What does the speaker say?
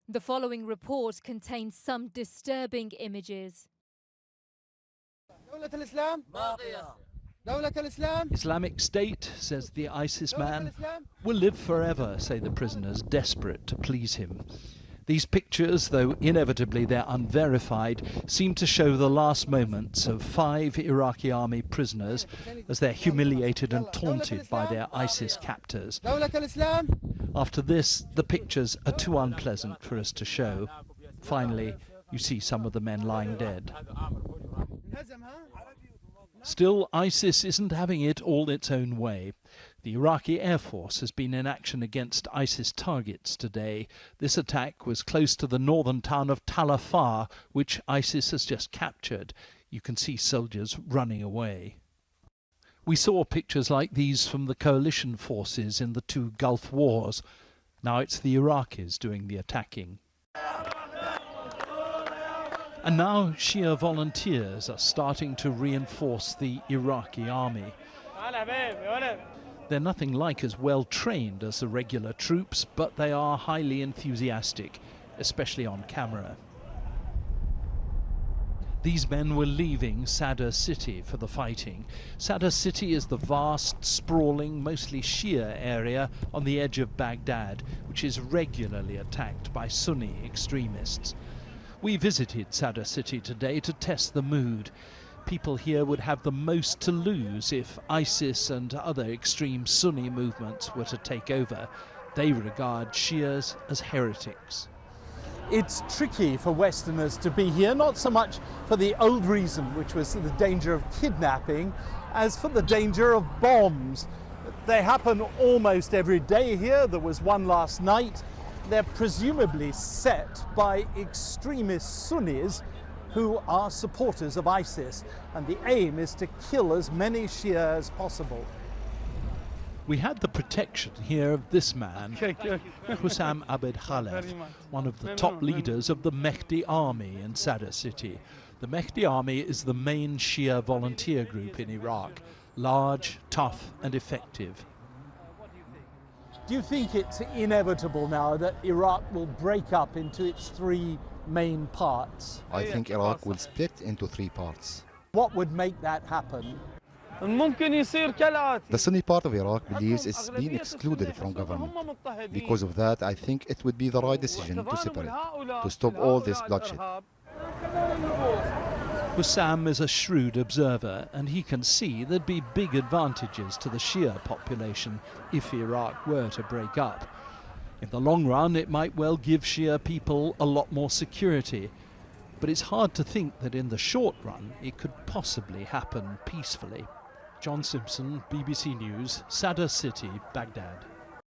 The following report contains some disturbing images. Islamic State, says the ISIS man, will live forever, say the prisoners, desperate to please him. These pictures, though inevitably they're unverified, seem to show the last moments of 5 Iraqi army prisoners as they're humiliated and taunted by their ISIS captors. After this, the pictures are too unpleasant for us to show. Finally, you see some of the men lying dead. Still, ISIS isn't having it all its own way. The Iraqi Air Force has been in action against ISIS targets today. This attack was close to the northern town of Tal Afar, which ISIS has just captured. You can see soldiers running away. We saw pictures like these from the coalition forces in the 2 Gulf Wars. Now it's the Iraqis doing the attacking. And now Shia volunteers are starting to reinforce the Iraqi army. They're nothing like as well trained as the regular troops, but they are highly enthusiastic, especially on camera. These men were leaving Sadr City for the fighting. Sadr City is the vast, sprawling, mostly Shia area on the edge of Baghdad, which is regularly attacked by Sunni extremists. We visited Sadr City today to test the mood. People here would have the most to lose if ISIS and other extreme Sunni movements were to take over. They regard Shias as heretics. It's tricky for Westerners to be here, not so much for the old reason, which was the danger of kidnapping, as for the danger of bombs. They happen almost every day here. There was one last night. They're presumably set by extremist Sunnis who are supporters of ISIS, and the aim is to kill as many Shia as possible. We had the protection here of this man, Hussam Abed Khalef, one of the top leaders of the Mehdi army in Sadr City. The Mehdi army is the main Shia volunteer group in Iraq, large, tough and effective. Do you think it's inevitable now that Iraq will break up into its 3 main parts? I think Iraq will split into 3 parts. What would make that happen? The Sunni part of Iraq believes it's been excluded from government. Because of that, I think it would be the right decision to separate, to stop all this bloodshed. Hussam is a shrewd observer, and he can see there'd be big advantages to the Shia population if Iraq were to break up. In the long run, it might well give Shia people a lot more security, but it's hard to think that in the short run it could possibly happen peacefully. John Simpson, BBC News, Sadr City, Baghdad.